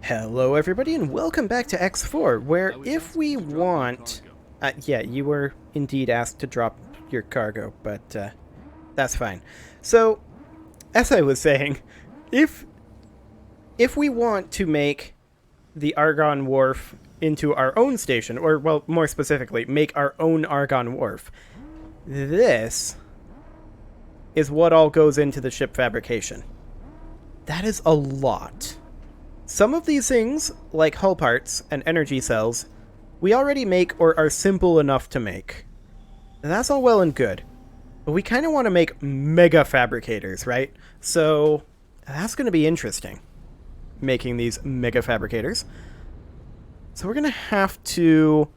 Hello everybody and welcome back to X4, where if we want... yeah, you were indeed asked to drop your cargo, but that's fine. So, as I was saying, if we want to make the Argon Wharf into our own station, or, well, more specifically, make our own Argon Wharf, this is what all goes into the ship fabrication. That is a lot. Some of these things, like hull parts and energy cells, we already make or are simple enough to make. And that's all well and good. But we kind of want to make mega fabricators, right? So that's going to be interesting, making these mega fabricators. So we're going to have to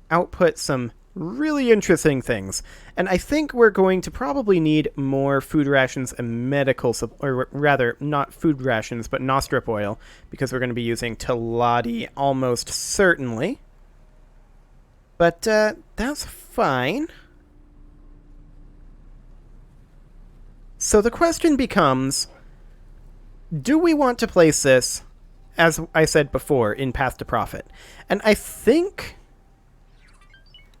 output some really interesting things. And I think we're going to probably need more food rations and medical, or rather, not food rations, but nostrip oil, because we're going to be using Teladi almost certainly. But that's fine. So the question becomes, do we want to place this, as I said before, in Path to Profit? And I think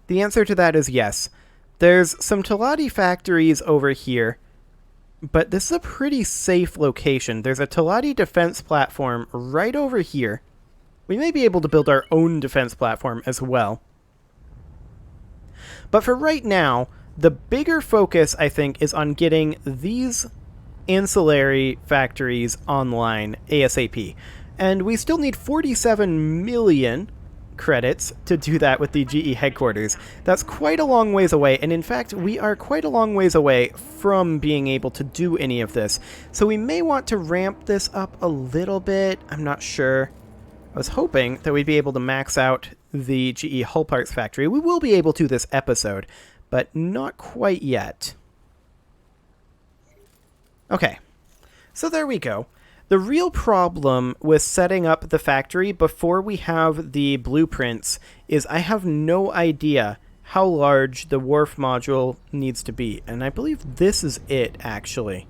the answer to that is yes. There's some Teladi factories over here, but this is a pretty safe location. There's a Teladi defense platform right over here. We may be able to build our own defense platform as well. But for right now, the bigger focus, I think, is on getting these ancillary factories online ASAP. And we still need 47 million credits to do that with the GE headquarters. That's quite a long ways away, and in fact, we are quite a long ways away from being able to do any of this. So we may want to ramp this up a little bit. I'm not sure. I was hoping that we'd be able to max out the GE hull parts factory. We will be able to this episode, but not quite yet. Okay, so there we go. The real problem with setting up the factory before we have the blueprints is I have no idea how large the wharf module needs to be. And I believe this is it, actually.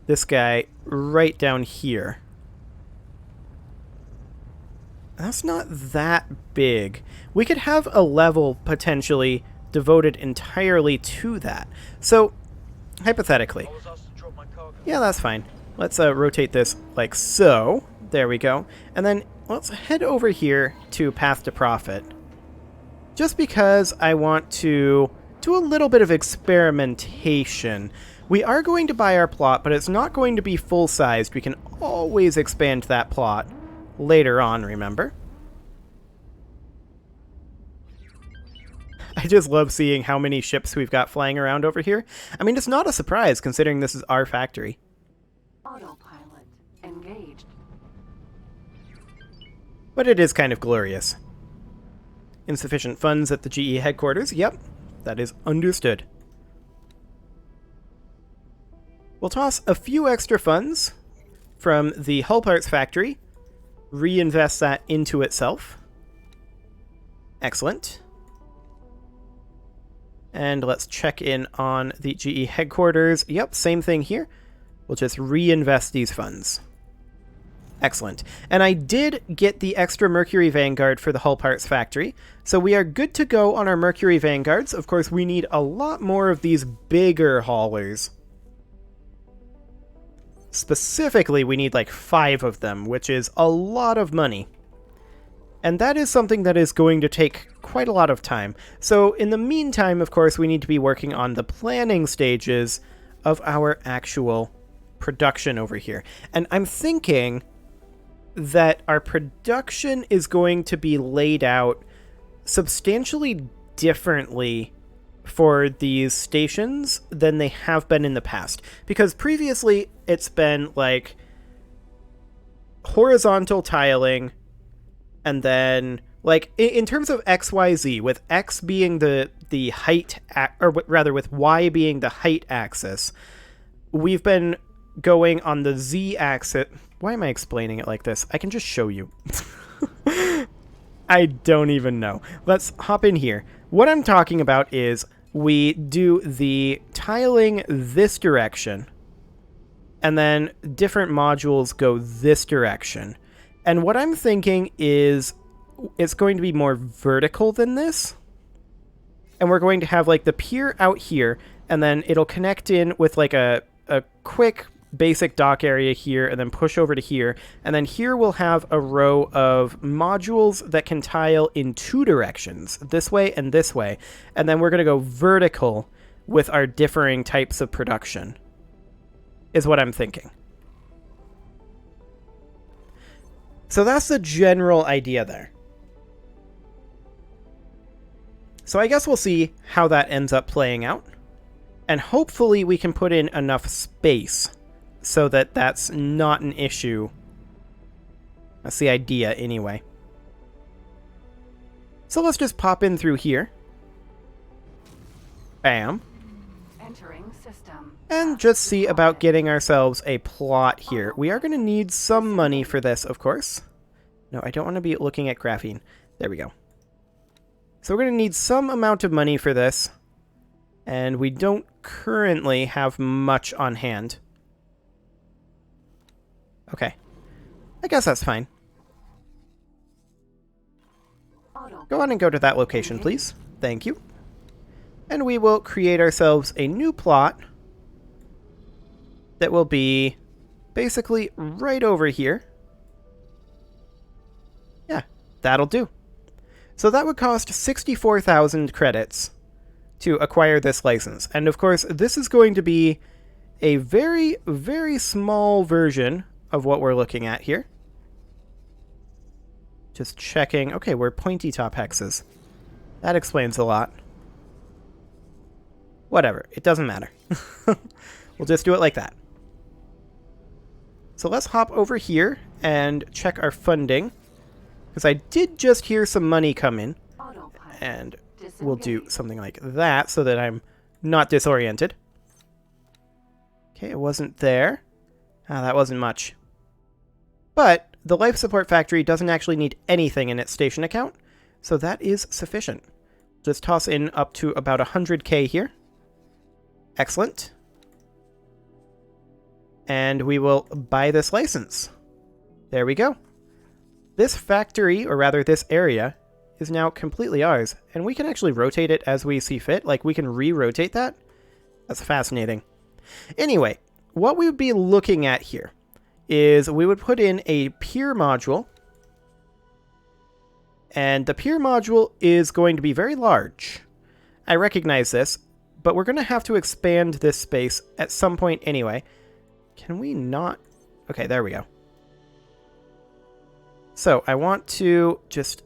This guy right down here. That's not that big. We could have a level potentially devoted entirely to that. So, hypothetically. Yeah, that's fine. Let's rotate this like so. There we go. And then let's head over here to Path to Profit. Just because I want to do a little bit of experimentation. We are going to buy our plot, but it's not going to be full-sized. We can always expand that plot later on, remember? I just love seeing how many ships we've got flying around over here. I mean, it's not a surprise considering this is our factory. Autopilot engaged. But it is kind of glorious. Insufficient funds at the GE headquarters. Yep, that is understood. We'll toss a few extra funds from the hull parts factory, reinvest that into itself. Excellent. And let's check in on the GE headquarters. Yep, same thing here. We'll just reinvest these funds. Excellent. And I did get the extra Mercury Vanguard for the hull parts factory, so we are good to go on our Mercury Vanguards. Of course, we need a lot more of these bigger haulers. Specifically, we need like 5 of them, which is a lot of money. And that is something that is going to take quite a lot of time. So in the meantime, of course, we need to be working on the planning stages of our actual production over here. And I'm thinking that our production is going to be laid out substantially differently for these stations than they have been in the past. Because previously it's been like horizontal tiling, and then like in terms of XYZ, with X being the height, or rather with Y being the height axis, we've been going on the Z-axis. Why am I explaining it like this? I can just show you. I don't even know. Let's hop in here. What I'm talking about is we do the tiling this direction, and then different modules go this direction. And what I'm thinking is it's going to be more vertical than this. And we're going to have like the pier out here, and then it'll connect in with like a quick basic dock area here, and then push over to here. And then here we'll have a row of modules that can tile in two directions, this way and this way. And then we're going to go vertical with our differing types of production, is what I'm thinking. So that's the general idea there. So I guess we'll see how that ends up playing out. And hopefully we can put in enough space so that that's not an issue. That's the idea anyway. So let's just pop in through here. Bam. Entering system. And just see about getting ourselves a plot here. We are going to need some money for this, of course. No, I don't want to be looking at graphene. There we go. So we're going to need some amount of money for this. And we don't currently have much on hand. Okay. I guess that's fine. Go on and go to that location, please. Thank you. And we will create ourselves a new plot that will be basically right over here. Yeah, that'll do. So that would cost 64,000 credits to acquire this license. And of course, this is going to be a very, very small version of what we're looking at here. Just checking. Okay, we're pointy top hexes. That explains a lot. Whatever, it doesn't matter. We'll just do it like that. So let's hop over here and check our funding, because I did just hear some money come in. And we'll do something like that so that I'm not disoriented. Okay, it wasn't there. Ah, that wasn't much. But the life support factory doesn't actually need anything in its station account, so that is sufficient. Just toss in up to about 100k here. Excellent. And we will buy this license. There we go. This factory, or rather this area, is now completely ours. And we can actually rotate it as we see fit. Like, we can re-rotate that. That's fascinating. Anyway, what we would be looking at here is we would put in a pier module. And the pier module is going to be very large. I recognize this, but we're going to have to expand this space at some point anyway. Can we not? Okay, there we go. So I want to just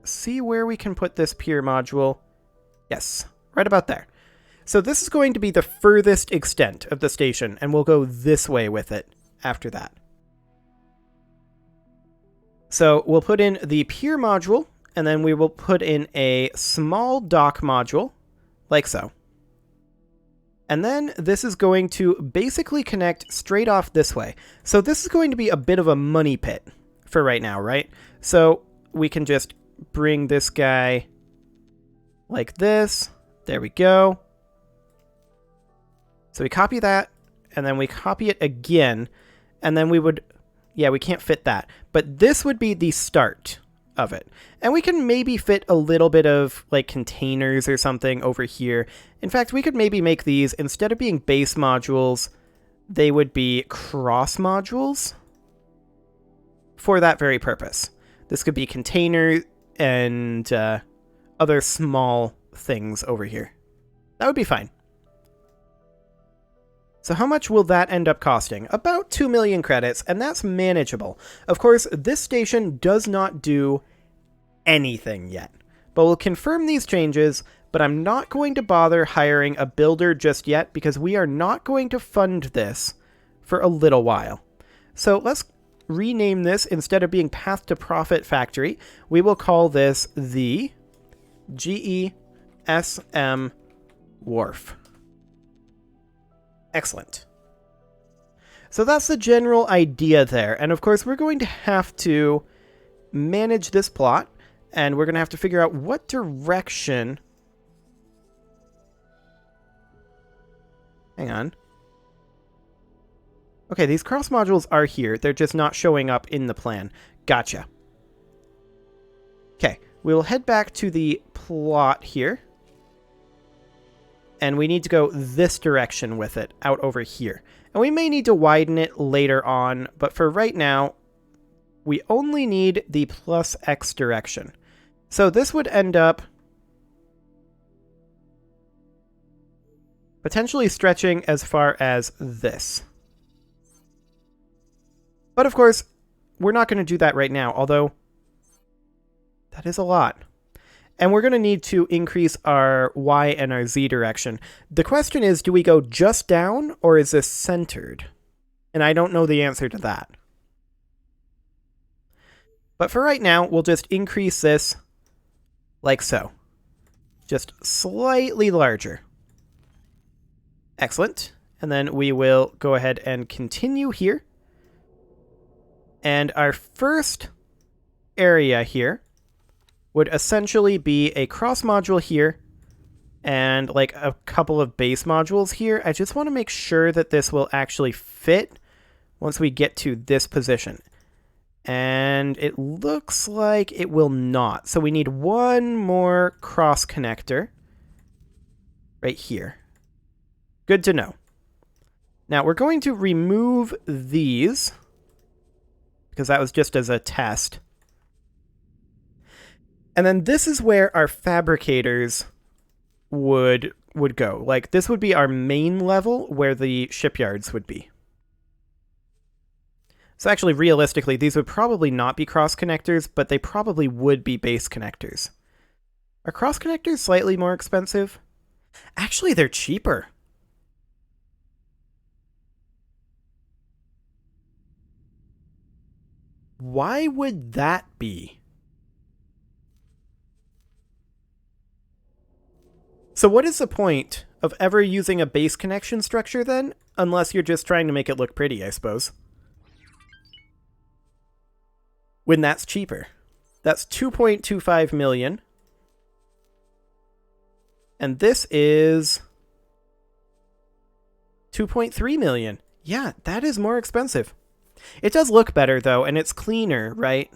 see where we can put this pier module. Yes, right about there. So this is going to be the furthest extent of the station, and we'll go this way with it after that. So we'll put in the pier module, and then we will put in a small dock module, like so. And then this is going to basically connect straight off this way. So this is going to be a bit of a money pit for right now, right? So we can just bring this guy like this. There we go. So we copy that, and then we copy it again, and then we would... Yeah, we can't fit that. But this would be the start of it. And we can maybe fit a little bit of, like, containers or something over here. In fact, we could maybe make these, instead of being base modules, they would be cross modules for that very purpose. This could be container and other small things over here. That would be fine. So how much will that end up costing? About 2 million credits, and that's manageable. Of course, this station does not do anything yet, but we'll confirm these changes, but I'm not going to bother hiring a builder just yet because we are not going to fund this for a little while. So let's rename this. Instead of being Path to Profit Factory, we will call this the GESM Wharf. Excellent. So that's the general idea there. And of course, we're going to have to manage this plot, and we're going to have to figure out what direction... Hang on. Okay, these cross modules are here. They're just not showing up in the plan. Gotcha. Okay, we'll head back to the plot here. And we need to go this direction with it, out over here. And we may need to widen it later on, but for right now, we only need the plus X direction. So this would end up potentially stretching as far as this. But of course, we're not going to do that right now, although that is a lot. And we're going to need to increase our Y and our Z direction. The question is, do we go just down, or is this centered? And I don't know the answer to that. But for right now, we'll just increase this like so. Just slightly larger. Excellent. And then we will go ahead and continue here. And our first area here would essentially be a cross module here and like a couple of base modules here. I just want to make sure that this will actually fit once we get to this position. And it looks like it will not. So we need one more cross connector right here. Good to know. Now we're going to remove these because that was just as a test. And then this is where our fabricators would go. Like, this would be our main level where the shipyards would be. So actually, realistically, these would probably not be cross connectors, but they probably would be base connectors. Are cross connectors slightly more expensive? Actually, they're cheaper. Why would that be? So what is the point of ever using a base connection structure then? Unless you're just trying to make it look pretty, I suppose. When that's cheaper. That's 2.25 million. And this is 2.3 million. Yeah, that is more expensive. It does look better though, and it's cleaner, right?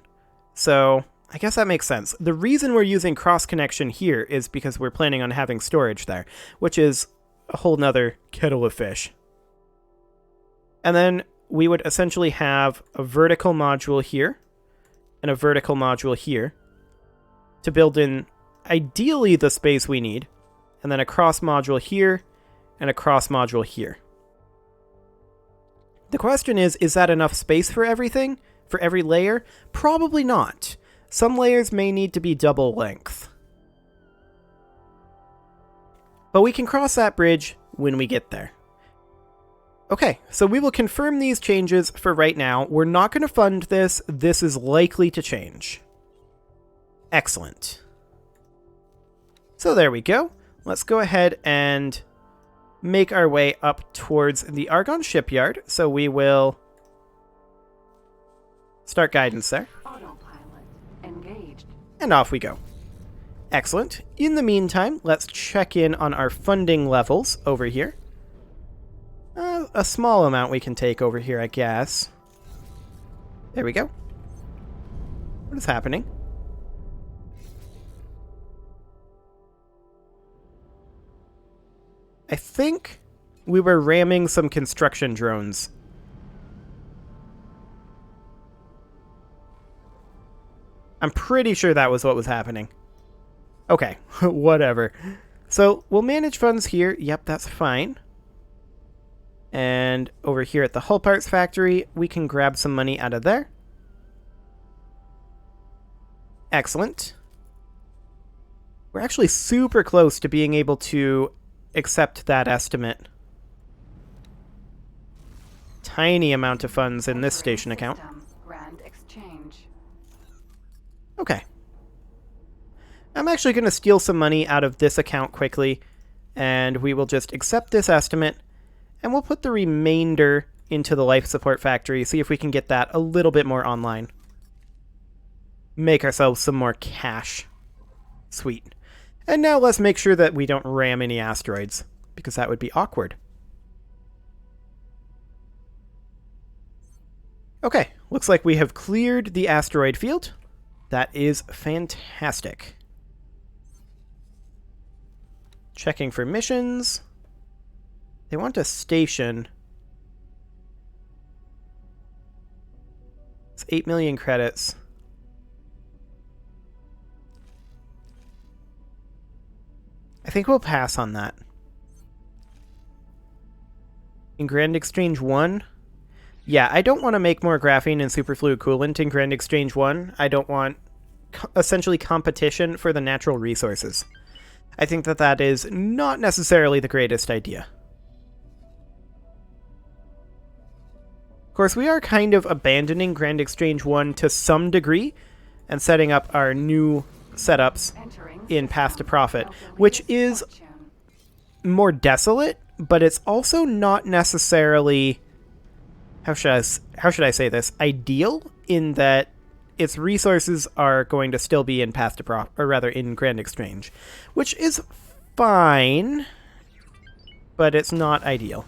So I guess that makes sense. The reason we're using cross connection here is because we're planning on having storage there, which is a whole nother kettle of fish. And then we would essentially have a vertical module here and a vertical module here to build in ideally the space we need, and then a cross module here and a cross module here. The question is that enough space for everything? For every layer? Probably not. Some layers may need to be double length. But we can cross that bridge when we get there. Okay, so we will confirm these changes for right now. We're not going to fund this. This is likely to change. Excellent. So there we go. Let's go ahead and make our way up towards the Argonne shipyard. So we will start guidance there. Autopilot engaged. And off we go. Excellent. In the meantime, let's check in on our funding levels over here. A small amount we can take over here, I guess. There we go. What is happening? I think we were ramming some construction drones. I'm pretty sure that was what was happening. Okay, whatever. So we'll manage funds here. Yep, that's fine. And over here at the hull parts factory, we can grab some money out of there. Excellent. We're actually super close to being able to accept that estimate. Tiny amount of funds in this station account. Grand exchange. Okay. I'm actually going to steal some money out of this account quickly, and we will just accept this estimate, and we'll put the remainder into the life support factory, see if we can get that a little bit more online. Make ourselves some more cash. Sweet. And now let's make sure that we don't ram any asteroids, because that would be awkward. Okay, looks like we have cleared the asteroid field. That is fantastic. Checking for missions. They want a station. It's 8 million credits. I think we'll pass on that. In Grand Exchange 1? Yeah, I don't want to make more graphene and superfluid coolant in Grand Exchange 1. I don't want essentially competition for the natural resources. I think that that is not necessarily the greatest idea. Of course, we are kind of abandoning Grand Exchange 1 to some degree and setting up our new setups in Path to Profit, which is more desolate, but it's also not necessarily, how should I say this, ideal, in that its resources are going to still be in Path to Profit, or rather in Grand Exchange, which is fine, but it's not ideal.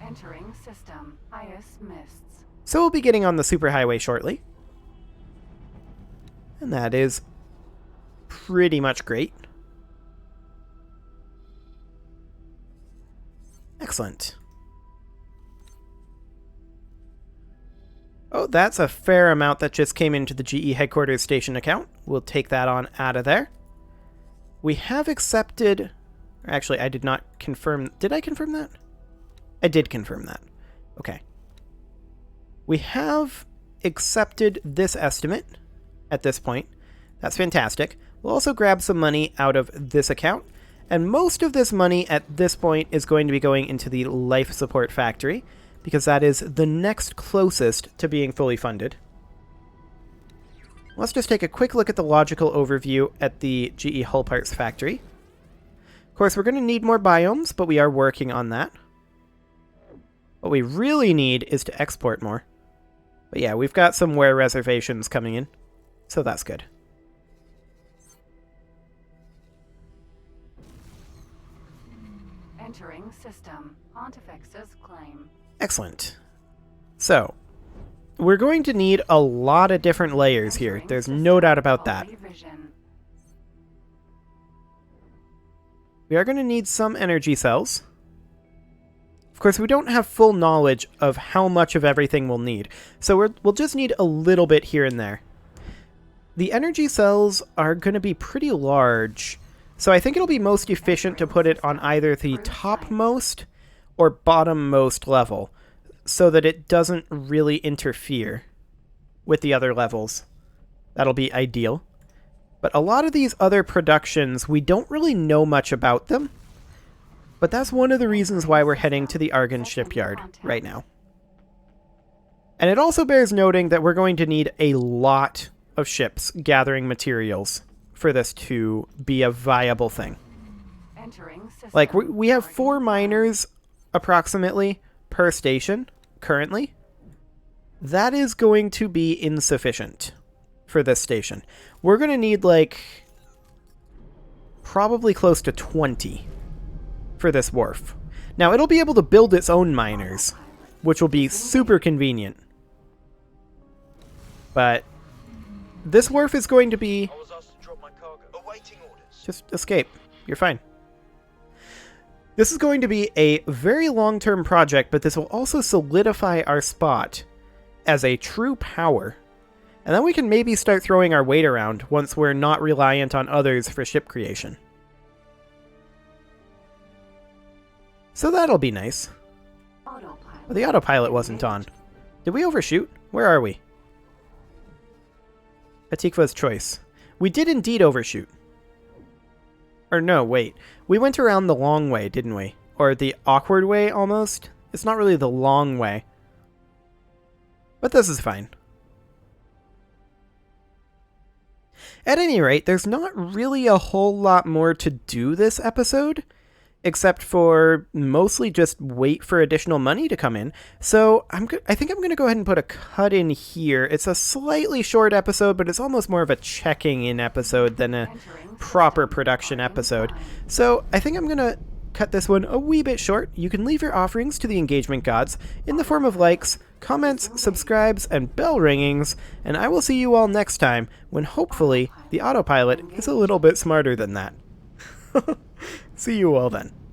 Entering system. Highest mists. So we'll be getting on the superhighway shortly. And that is pretty much great. Excellent. Oh, that's a fair amount that just came into the GE headquarters station account. We'll take that on out of there. We have accepted... Actually, I did not confirm... Did I confirm that? I did confirm that. Okay. We have accepted this estimate at this point. That's fantastic. We'll also grab some money out of this account. And most of this money at this point is going to be going into the life support factory, because that is the next closest to being fully funded. Let's just take a quick look at the logical overview at the GE Hull Parts factory. Of course, we're going to need more biomes, but we are working on that. What we really need is to export more. But yeah, we've got some wear reservations coming in, so that's good. Entering system. Pontifex's claim. Excellent. So, we're going to need a lot of different layers here. There's no doubt about that. We are going to need some energy cells. Of course, we don't have full knowledge of how much of everything we'll need, so we'll just need a little bit here and there. The energy cells are going to be pretty large, so I think it'll be most efficient to put it on either the topmost or bottommost level, so that it doesn't really interfere with the other levels. That'll be ideal. But a lot of these other productions, we don't really know much about them. But that's one of the reasons why we're heading to the Argon shipyard right now. And it also bears noting that we're going to need a lot of ships gathering materials for this to be a viable thing. Like, we have 4 miners approximately per station currently. That is going to be insufficient for this station. We're going to need, like, probably close to 20 for this wharf. Now, it'll be able to build its own miners, which will be super convenient. But this wharf is going to be... Just escape. You're fine. This is going to be a very long-term project, but this will also solidify our spot as a true power. And then we can maybe start throwing our weight around once we're not reliant on others for ship creation. So that'll be nice. Well, the autopilot wasn't on. Did we overshoot? Where are we? Atikva's choice. We did indeed overshoot. Or no, wait. We went around the long way, didn't we? Or the awkward way, almost? It's not really the long way. But this is fine. At any rate, there's not really a whole lot more to do this episode, except for mostly just wait for additional money to come in. So I think I'm going to go ahead and put a cut in here. It's a slightly short episode, but it's almost more of a checking in episode than a proper production episode. So I think I'm going to cut this one a wee bit short, you can leave your offerings to the engagement gods in the form of likes, comments, subscribes, and bell ringings, and I will see you all next time when hopefully the autopilot is a little bit smarter than that. See you all then.